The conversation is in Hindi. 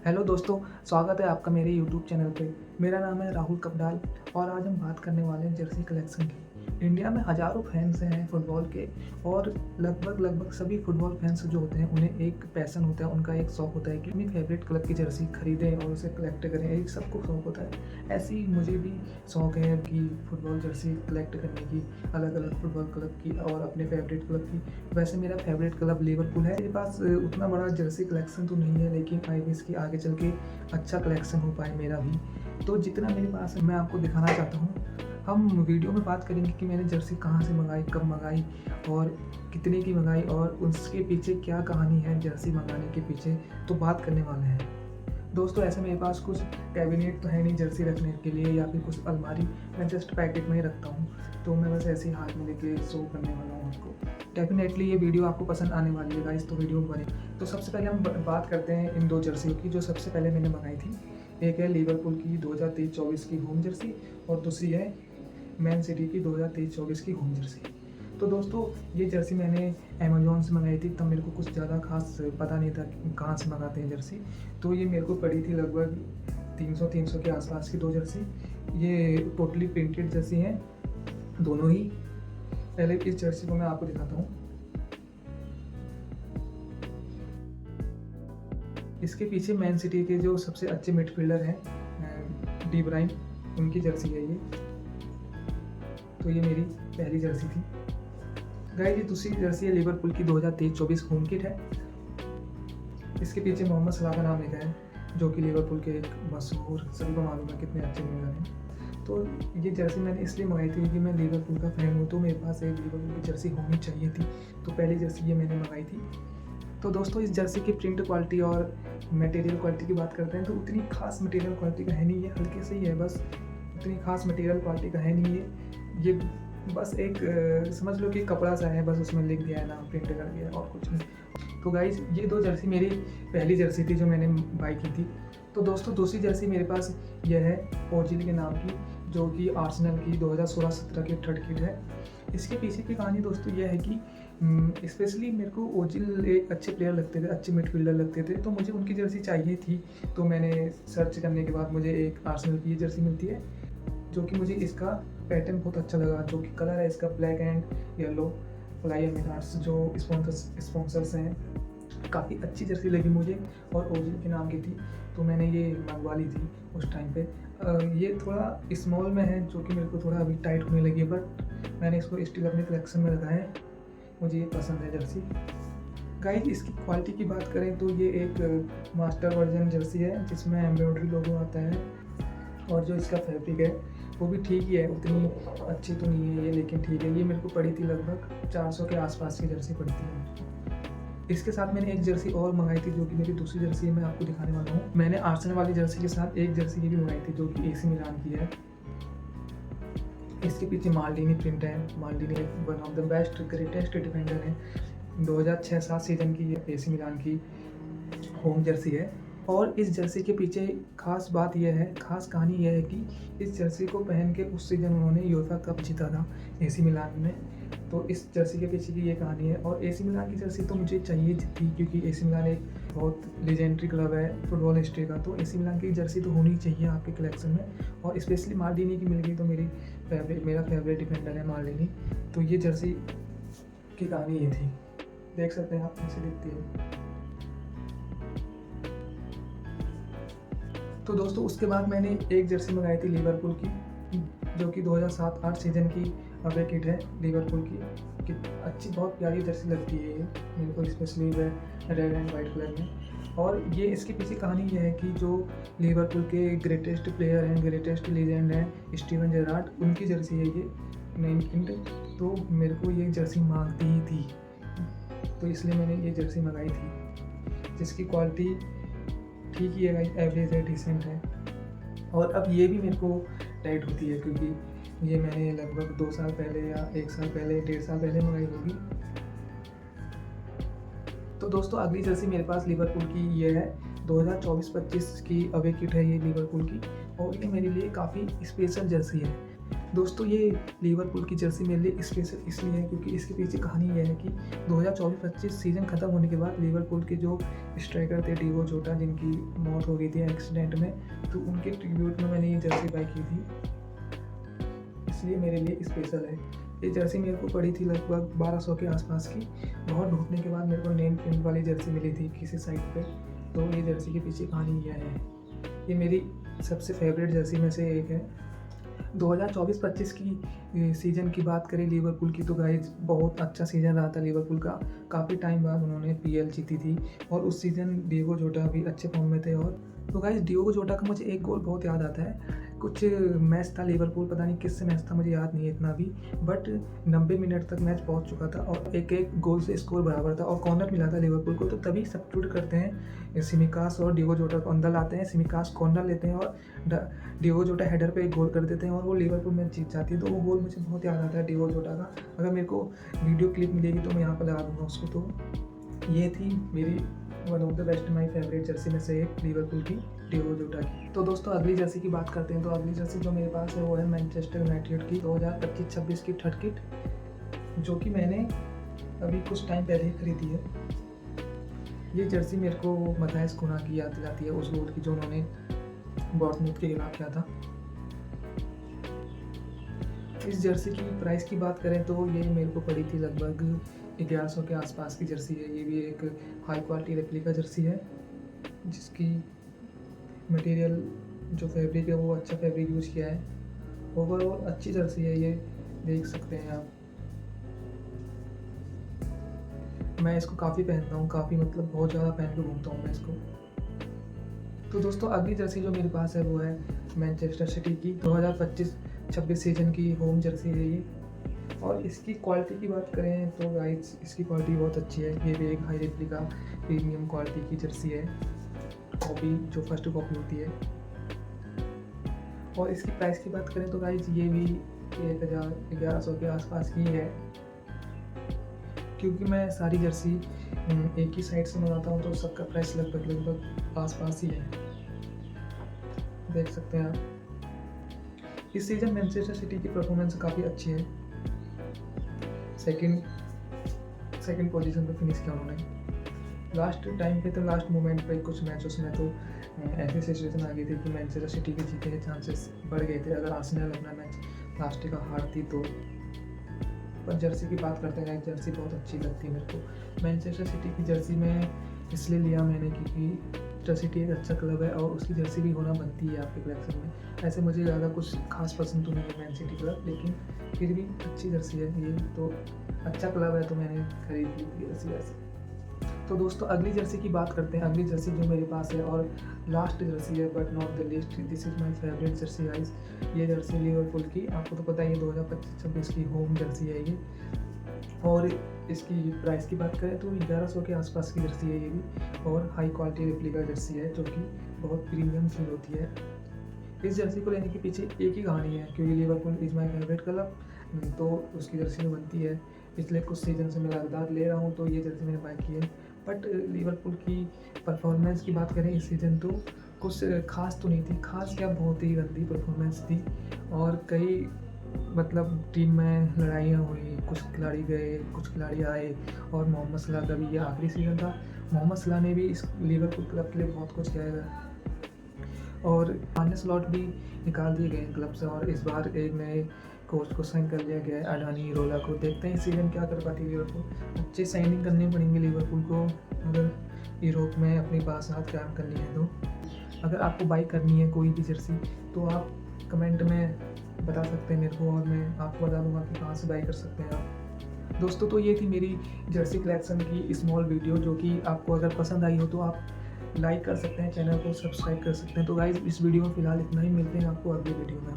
हेलो दोस्तों, स्वागत है आपका मेरे यूट्यूब चैनल पे। मेरा नाम है राहुल कपडाल और आज हम बात करने वाले हैं जर्सी कलेक्शन की। इंडिया में हज़ारों फैंस हैं फुटबॉल के और लगभग सभी फुटबॉल फैंस जो होते हैं उन्हें एक पैशन होता है, उनका एक शौक़ होता है कि अपनी फेवरेट क्लब की जर्सी खरीदें और उसे कलेक्ट करें। एक सबको शौक़ होता है। ऐसे ही मुझे भी शौक़ है कि फ़ुटबॉल जर्सी कलेक्ट करने की, अलग-अलग फुटबॉल क्लब की और अपने फेवरेट क्लब की। वैसे मेरा फेवरेट क्लब लिवरपूल है। मेरे पास उतना बड़ा जर्सी कलेक्शन तो नहीं है, लेकिन आई विश कि आगे चल के अच्छा कलेक्शन हो पाए मेरा भी। तो जितना मेरे पास है मैं आपको दिखाना चाहता हूँ। हम वीडियो में बात करेंगे कि मैंने जर्सी कहाँ से मंगाई, कब मंगाई और कितने की मंगाई और उसके पीछे क्या कहानी है जर्सी मंगाने के पीछे, तो बात करने वाले हैं। दोस्तों, ऐसे मेरे पास कुछ कैबिनेट तो है नहीं जर्सी रखने के लिए या फिर कुछ अलमारी, मैं जस्ट पैकेट में ही रखता हूँ। तो मैं बस ऐसे ही हाथ में लेके शो करने वाला हूँ आपको। डेफिनेटली ये वीडियो आपको पसंद आने वाली है गाइस, तो वीडियो बने। तो सबसे पहले हम बात करते हैं इन दो जर्सियों की जो सबसे पहले मैंने मंगाई थी। एक है लिवरपूल की 2023-24 की होम जर्सी और दूसरी है मैन सिटी की 2023-24 की होम जर्सी। तो दोस्तों, ये जर्सी मैंने अमेज़न से मंगाई थी। तब मेरे को कुछ ज़्यादा खास पता नहीं था कि कहाँ से मंगाते हैं जर्सी। तो ये मेरे को पड़ी थी लगभग 300 के आसपास की दो जर्सी। ये टोटली प्रिंटेड जर्सी हैं दोनों ही। पहले इस जर्सी को मैं आपको दिखाता हूँ। इसके पीछे मैन सिटी के जो सबसे अच्छे मिडफील्डर हैं डी ब्राइन, उनकी जर्सी है ये। तो ये मेरी पहली जर्सी थी गाइस। ये दूसरी जर्सी है लिवरपूल की 2023-24 होम किट है। इसके पीछे मोहम्मद सलाह का नाम लिखा है, जो कि लिवरपूल के एक मशहूर, सभी को मालूम है कितने अच्छे प्लेयर हैं। तो ये जर्सी मैंने इसलिए मंगाई थी कि मैं लिवरपूल का फ़ैन हूँ, तो मेरे पास एक लिवरपूल की जर्सी होनी चाहिए थी। तो पहली जर्सी ये मैंने मंगाई थी। तो दोस्तों, इस जर्सी की प्रिंट क्वालिटी और मटेरियल क्वालिटी की बात करते हैं तो उतनी खास मटेरियल क्वालिटी का है नहीं, ये हल्के से ही है बस। उतनी खास मटेरियल क्वालिटी का है नहीं ये बस एक समझ लो कि कपड़ा सा है, बस उसमें लिख दिया है नाम, प्रिंट कर दिया है और कुछ नहीं। तो गाइस, ये दो जर्सी मेरी पहली जर्सी थी जो मैंने बाई की थी। तो दोस्तों, दूसरी जर्सी मेरे पास यह है ओजिल के नाम की, जो कि आर्सेनल की 2016-17 की थर्ड किट है। इसके पीछे की कहानी दोस्तों यह है कि स्पेशली मेरे को ओजिल एक अच्छे प्लेयर लगते थे, अच्छे मिडफील्डर लगते थे, तो मुझे उनकी जर्सी चाहिए थी। तो मैंने सर्च करने के बाद मुझे एक आर्सेनल की जर्सी मिलती है, जो कि मुझे इसका पैटर्न बहुत अच्छा लगा, जो कि कलर है इसका black and yellow. Fly Emirates जो स्पॉन्सर्स हैं, काफ़ी अच्छी जर्सी लगी मुझे और ओजिल के नाम की थी, तो मैंने ये मंगवा ली थी उस टाइम पे। ये थोड़ा स्मॉल में है, जो कि मेरे को थोड़ा अभी टाइट होने लगी है, बट मैंने इसको स्टिल अपने कलेक्शन में रखा है। मुझे ये पसंद है जर्सी गाइस। इसकी क्वालिटी की बात करें तो ये एक मास्टर वर्जन जर्सी है जिसमें एम्ब्रॉयडरी लोगो आता है और जो इसका फैब्रिक है वो भी ठीक ही है, उतनी अच्छी तो नहीं है ये, लेकिन ठीक है। ये मेरे को पड़ी थी लगभग 400 के आसपास की जर्सी पड़ती है। इसके साथ मैंने एक जर्सी और मंगाई थी, जो कि मेरी दूसरी जर्सी है, मैं आपको दिखाने वाला हूँ। मैंने आर्सेनल वाली जर्सी के साथ एक जर्सी ये भी मंगाई थी, जो कि एसी मिलान की है। इसके पीछे माल्डीनी प्रिंट है। Maldini one of the best greatest defender है। 2006-07 सीजन की एसी मिलान की होम जर्सी है। और इस जर्सी के पीछे खास बात यह है, खास कहानी यह है कि इस जर्सी को पहन के उस सीज़न उन्होंने यूएफए कप जीता था एसी मिलान में। तो इस जर्सी के पीछे की ये कहानी है। और एसी मिलान की जर्सी तो मुझे चाहिए थी, क्योंकि एसी मिलान एक बहुत लेजेंडरी क्लब है फुटबॉल हिस्ट्री का। तो एसी मिलान की जर्सी तो होनी चाहिए आपके कलेक्शन में, और स्पेशली माल्डीनी की मिल गई तो मेरा फेवरेट डिफेंडर है माल्डीनी। तो ये जर्सी की कहानी ये थी, देख सकते हैं आप कैसे दिखती है। तो दोस्तों, उसके बाद मैंने एक जर्सी मंगाई थी लिवरपूल की, जो कि 2007-08 सीजन की अवे किट है लिवरपूल की अच्छी बहुत प्यारी जर्सी लगती है ये मेरे को, specially red and white colour में। और ये इसके पीछे कहानी ये है कि जो लिवरपूल के ग्रेटेस्ट प्लेयर हैं, ग्रेटेस्ट लीजेंड हैं स्टीवन जेरार्ड, उनकी जर्सी है ये नेम प्रिंट। तो मेरे को ये जर्सी मांगती ही थी, तो इसलिए मैंने ये जर्सी मंगाई थी, जिसकी क्वालिटी ठीक ही है, एवरेज है, डिसेंट है। और अब ये भी मेरे को टाइट होती है, क्योंकि ये मैंने लगभग 2 साल पहले या 1 साल पहले, 1.5 साल पहले मंगाई होगी। तो दोस्तों, अगली जर्सी मेरे पास लिवरपूल की ये है, 2024-25 की अवे किट है ये लिवरपूल की, और ये मेरे लिए काफ़ी स्पेशल जर्सी है। दोस्तों ये लिवरपूल की जर्सी मेरे लिए स्पेशल इसलिए है क्योंकि इसके पीछे कहानी यह है कि 2024-25 सीज़न ख़त्म होने के बाद लिवरपूल के जो स्ट्राइकर थे डिगो जोटा, जिनकी मौत हो गई थी एक्सीडेंट में, तो उनके ट्रिब्यूट में मैंने ये जर्सी बाई की थी, इसलिए मेरे लिए स्पेशल है। ये जर्सी मेरे को पड़ी थी लगभग 1200 के आसपास की। बहुत ढूंढने के बाद मेरे को नेम प्रिंट वाली जर्सी मिली थी किसी साइट पे, तो ये जर्सी के पीछे कहानी यह है। ये मेरी सबसे फेवरेट जर्सी में से एक है। 2024-25 की सीज़न की बात करें लिवरपूल की, तो गाइस बहुत अच्छा सीज़न रहा था लिवरपूल का। काफ़ी टाइम बाद उन्होंने पीएल जीती थी और उस सीज़न डिएगो जोटा भी अच्छे फॉर्म में थे। और तो गाइस डिएगो जोटा का मुझे एक गोल बहुत याद आता है। कुछ मैच था लिवरपूल, पता नहीं किससे मैच था, मुझे याद नहीं है इतना भी, बट 90 मिनट तक मैच पहुंच चुका था और एक एक गोल से स्कोर बराबर था और कॉर्नर मिला था लिवरपूल को। तो तभी सब्स्टिट्यूट करते हैं सिमिकास और डिएगो जोटा को अंदर लाते हैं। सिमिकास कॉर्नर लेते हैं और डिएगो जोटा हेडर पे एक गोल कर देते हैं और वो लिवरपूल मैच जीत जाती है। तो वो गोल मुझे बहुत याद आता है डिएगो जोटा का। अगर मेरे को वीडियो क्लिप मिलेगी तो मैं यहाँ पर लगा दूँगा उसको। तो ये थी मेरी one of the best my favourite Jersey में से एक, लिवरपूल की डिएगो जोटा की। तो दोस्तों अगली जर्सी की बात करते हैं। तो अगली जर्सी जो मेरे पास है वो है मैनचेस्टर यूनाइटेड की 2025-26 की थर्ड किट, जो कि मैंने अभी कुछ टाइम पहले ही खरीदी है। ये जर्सी मेरे को मथाइस कुना की याद दिलाती है, उस गोल की जो उन्होंने बोर्नमूथ के खिलाफ किया था। इस जर्सी की प्राइस की बात करें तो ये मेरे को पड़ी थी लगभग 1100 के आसपास की जर्सी है। ये भी एक हाई क्वालिटी रेप्लिका जर्सी है, जिसकी मटेरियल जो फैब्रिक है वो अच्छा फैब्रिक यूज़ किया है। ओवरऑल अच्छी जर्सी है, ये देख सकते हैं आप। मैं इसको काफ़ी पहनता हूँ, काफ़ी मतलब बहुत ज़्यादा पहन के घूमता हूँ मैं इसको। तो दोस्तों अगली जर्सी जो मेरे पास है वो है मैनचेस्टर सिटी की 2025-26 सीजन की होम जर्सी है ये। और इसकी क्वालिटी की बात करें तो गाइस इसकी क्वालिटी बहुत अच्छी है। ये भी एक हाई रेप्लिका प्रीमियम क्वालिटी की जर्सी है, कॉपी जो फर्स्ट कॉपी होती है। और इसकी प्राइस की बात करें तो गाइस ये भी 1100 के आसपास की है। क्योंकि मैं सारी जर्सी एक ही साइट से मंगाता हूँ तो सबका प्राइस लगभग आसपास ही है, देख सकते हैं आप। इस सीज़न मैनचेस्टर सिटी की परफॉर्मेंस काफ़ी अच्छी है। सेकंड पोजीशन पे फिनिश किया उन्होंने। लास्ट टाइम पे तो लास्ट मोमेंट पे कुछ मैचेस में तो ऐसी सिचुएशन आ गई थी कि मैनचेस्टर सिटी के जीतने के चांसेस बढ़ गए थे अगर आर्सेनल अपना मैच लास्ट का हारती तो। पर जर्सी की बात करते हैं, जर्सी बहुत अच्छी लगती है मेरे को। मैनचेस्टर सिटी की जर्सी में इसलिए लिया मैंने क्योंकि मैनचेस्टर सिटी एक अच्छा क्लब है और उसकी जर्सी भी होना बनती है आपके कलेक्शन में। ऐसे मुझे ज़्यादा कुछ खास पसंद तो नहीं है मैन सिटी क्लब, लेकिन फिर भी अच्छी जर्सी है ये, तो अच्छा क्लब है तो मैंने खरीद ली जर्सी ऐसे। तो दोस्तों अगली जर्सी की बात करते हैं। अगली जर्सी जो मेरे पास है और लास्ट जर्सी है but not the least, this is my favourite Jersey guys. ये जर्सी लिवरपूल की, आपको तो पता ही है 2025-26 की होम जर्सी है ये। और इसकी प्राइस की बात करें तो 1100 के आसपास की जर्सी है ये भी, और हाई क्वालिटी रेप्लिका जर्सी है जो कि बहुत प्रीमियम फील होती है। इस जर्सी को लेने के पीछे एक ही कहानी है, क्योंकि Liverpool is my favourite club, तो उसकी जर्सी में बनती है। पिछले कुछ सीजन से मैं लगातार ले रहा हूँ तो ये जर्सी मैंने बाय की है। बट लिवरपूल की परफॉर्मेंस की बात करें इस सीज़न तो कुछ खास तो नहीं थी, खास क्या बहुत ही गंदी परफॉर्मेंस थी। और कई मतलब टीम में लड़ाइयाँ हुई, कुछ खिलाड़ी गए कुछ खिलाड़ी आए, और मोहम्मद सलाह का भी ये आखिरी सीज़न था। मोहम्मद सलाह ने भी इस लिवरपूल क्लब के लिए बहुत कुछ किया है और अन्य स्लॉट भी निकाल दिए गए क्लब से, और इस बार एक नए कोच को साइन कर लिया गया है, अडानी रोला को। देखते हैं इस सीज़न क्या कर पाती है लिवरपूल। अच्छे साइनिंग करने पड़ेंगे लिवरपूल को अगर यूरोप में अपनी बासात कायम करनी है तो। अगर आपको बाई करनी है कोई भी जर्सी तो आप कमेंट में बता सकते हैं मेरे को, और मैं आपको बता दूंगा कि कहाँ से बाई कर सकते हैं आप। दोस्तों तो ये थी मेरी जर्सी कलेक्शन की स्मॉल वीडियो, जो कि आपको अगर पसंद आई हो तो आप लाइक कर सकते हैं, चैनल को सब्सक्राइब कर सकते हैं। तो गाइस इस वीडियो में फ़िलहाल इतना ही, मिलते हैं आपको अगली वीडियो में।